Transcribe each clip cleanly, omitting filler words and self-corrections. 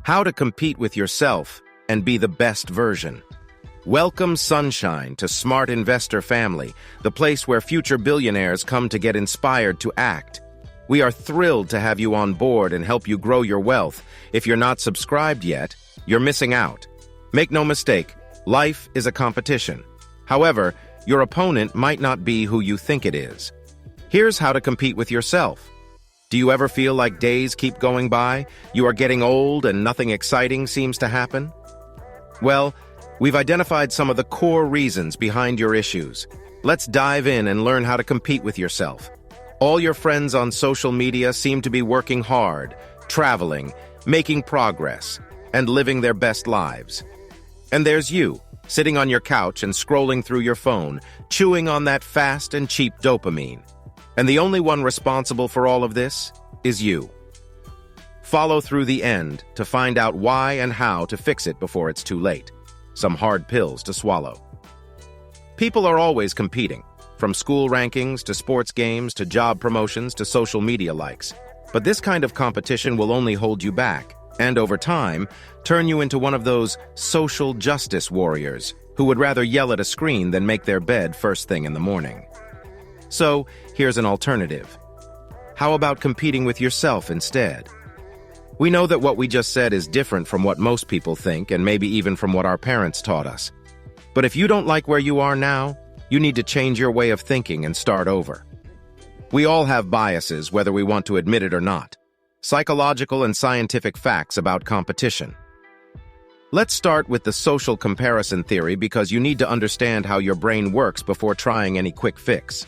How to compete with yourself and be the best version. Welcome, sunshine, to Smart Investor Family, the place where future billionaires come to get inspired to act. We are thrilled to have you on board and help you grow your wealth. If you're not subscribed yet, you're missing out. Make no mistake, life is a competition. However, your opponent might not be who you think it is. Here's how to compete with yourself. Do you ever feel like days keep going by, you are getting old and nothing exciting seems to happen? Well, we've identified some of the core reasons behind your issues. Let's dive in and learn how to compete with yourself. All your friends on social media seem to be working hard, traveling, making progress, and living their best lives. And there's you, sitting on your couch and scrolling through your phone, chewing on that fast and cheap dopamine. And the only one responsible for all of this is you. Follow through the end to find out why and how to fix it before it's too late. Some hard pills to swallow. People are always competing, from school rankings to sports games to job promotions to social media likes. But this kind of competition will only hold you back, and over time, turn you into one of those social justice warriors who would rather yell at a screen than make their bed first thing in the morning. So, here's an alternative. How about competing with yourself instead? We know that what we just said is different from what most people think and maybe even from what our parents taught us. But if you don't like where you are now, you need to change your way of thinking and start over. We all have biases, whether we want to admit it or not. Psychological and scientific facts about competition. Let's start with the social comparison theory because you need to understand how your brain works before trying any quick fix.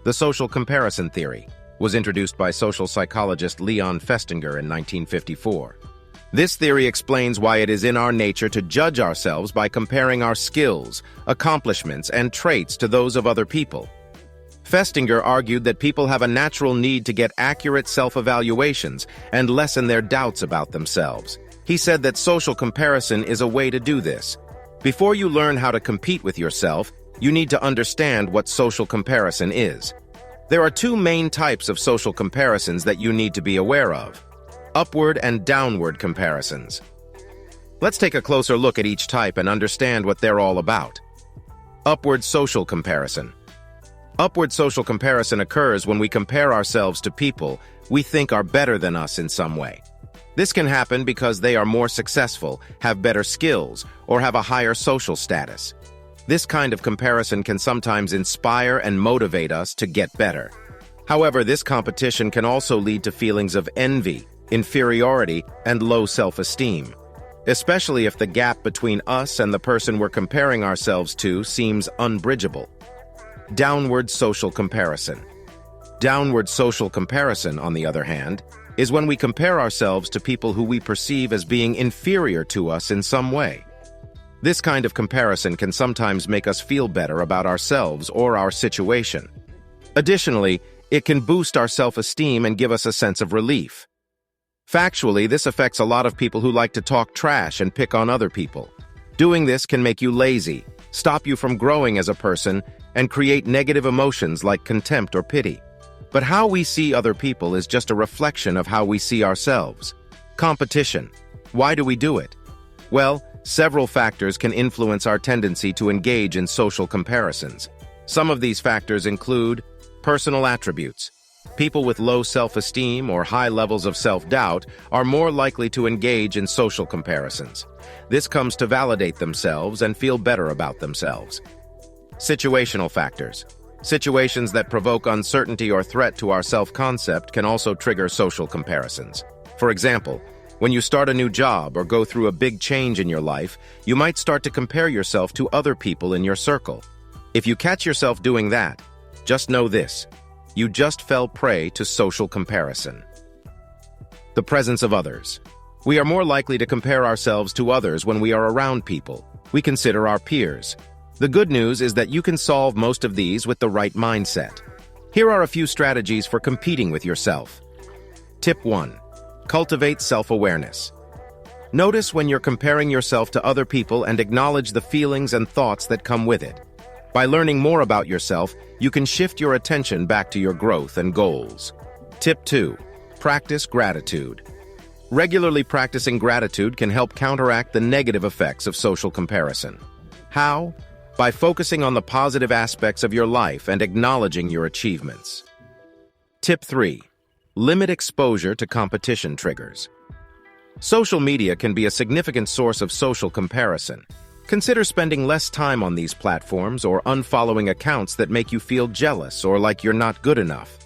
The social comparison theory was introduced by social psychologist Leon Festinger in 1954. This theory explains why it is in our nature to judge ourselves by comparing our skills, accomplishments, and traits to those of other people. Festinger argued that people have a natural need to get accurate self-evaluations and lessen their doubts about themselves. He said that social comparison is a way to do this. Before you learn how to compete with yourself, you need to understand what social comparison is. There are two main types of social comparisons that you need to be aware of: upward and downward comparisons. Let's take a closer look at each type and understand what they're all about. Upward social comparison. Upward social comparison occurs when we compare ourselves to people we think are better than us in some way. This can happen because they are more successful, have better skills, or have a higher social status. This kind of comparison can sometimes inspire and motivate us to get better. However, this competition can also lead to feelings of envy, inferiority, and low self-esteem, especially if the gap between us and the person we're comparing ourselves to seems unbridgeable. Downward social comparison. Downward social comparison, on the other hand, is when we compare ourselves to people who we perceive as being inferior to us in some way. This kind of comparison can sometimes make us feel better about ourselves or our situation. Additionally, it can boost our self-esteem and give us a sense of relief. Factually, this affects a lot of people who like to talk trash and pick on other people. Doing this can make you lazy, stop you from growing as a person, and create negative emotions like contempt or pity. But how we see other people is just a reflection of how we see ourselves. Competition. Why do we do it? Well, several factors can influence our tendency to engage in social comparisons. Some of these factors include personal attributes. People with low self-esteem or high levels of self-doubt are more likely to engage in social comparisons. This comes to validate themselves and feel better about themselves. Situational factors. Situations that provoke uncertainty or threat to our self-concept can also trigger social comparisons. For example, when you start a new job or go through a big change in your life, you might start to compare yourself to other people in your circle. If you catch yourself doing that, just know this: you just fell prey to social comparison. The presence of others. We are more likely to compare ourselves to others when we are around people we consider our peers. The good news is that you can solve most of these with the right mindset. Here are a few strategies for competing with yourself. Tip 1. Cultivate self-awareness. Notice when you're comparing yourself to other people and acknowledge the feelings and thoughts that come with it. By learning more about yourself, you can shift your attention back to your growth and goals. Tip 2. Practice gratitude. Regularly practicing gratitude can help counteract the negative effects of social comparison. How? By focusing on the positive aspects of your life and acknowledging your achievements. Tip 3. Limit exposure to competition triggers. Social media can be a significant source of social comparison. Consider spending less time on these platforms or unfollowing accounts that make you feel jealous or like you're not good enough.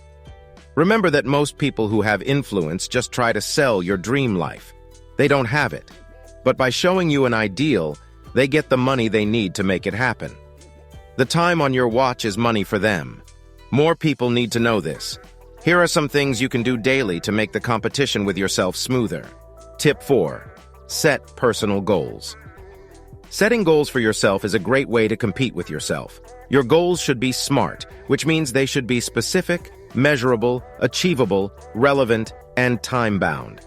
Remember that most people who have influence just try to sell your dream life. They don't have it. But by showing you an ideal, they get the money they need to make it happen. The time on your watch is money for them. More people need to know this. Here are some things you can do daily to make the competition with yourself smoother. Tip 4. Set personal goals. Setting goals for yourself is a great way to compete with yourself. Your goals should be SMART, which means they should be specific, measurable, achievable, relevant, and time-bound.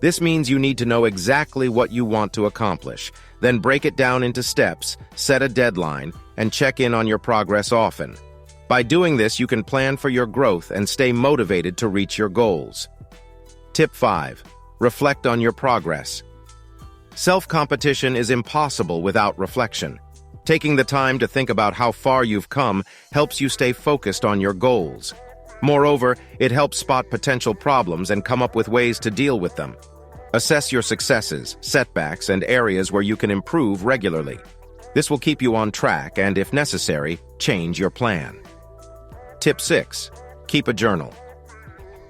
This means you need to know exactly what you want to accomplish, then break it down into steps, set a deadline, and check in on your progress often. By doing this, you can plan for your growth and stay motivated to reach your goals. Tip 5. Reflect on your progress. Self-competition is impossible without reflection. Taking the time to think about how far you've come helps you stay focused on your goals. Moreover, it helps spot potential problems and come up with ways to deal with them. Assess your successes, setbacks, and areas where you can improve regularly. This will keep you on track and, if necessary, change your plan. Tip 6. Keep a journal.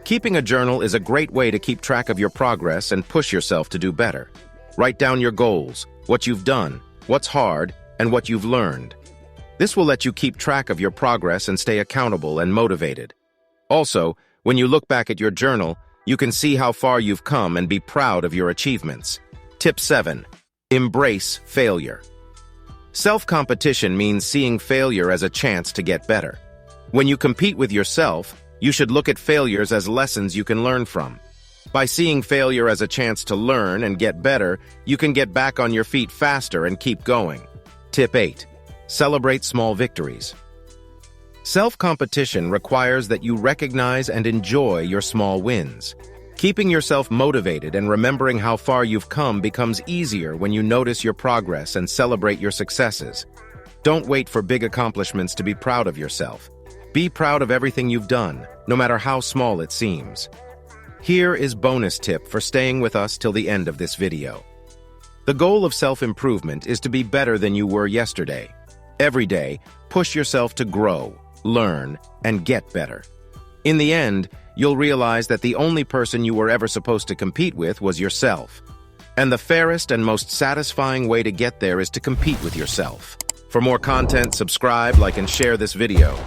Keeping a journal is a great way to keep track of your progress and push yourself to do better. Write down your goals, what you've done, what's hard, and what you've learned. This will let you keep track of your progress and stay accountable and motivated. Also, when you look back at your journal, you can see how far you've come and be proud of your achievements. Tip 7. Embrace failure. Self-competition means seeing failure as a chance to get better. When you compete with yourself, you should look at failures as lessons you can learn from. By seeing failure as a chance to learn and get better, you can get back on your feet faster and keep going. Tip 8. Celebrate small victories. Self-competition requires that you recognize and enjoy your small wins. Keeping yourself motivated and remembering how far you've come becomes easier when you notice your progress and celebrate your successes. Don't wait for big accomplishments to be proud of yourself. Be proud of everything you've done, no matter how small it seems. Here is bonus tip for staying with us till the end of this video. The goal of self-improvement is to be better than you were yesterday. Every day, push yourself to grow, learn, and get better. In the end, you'll realize that the only person you were ever supposed to compete with was yourself. And the fairest and most satisfying way to get there is to compete with yourself. For more content, subscribe, like, and share this video.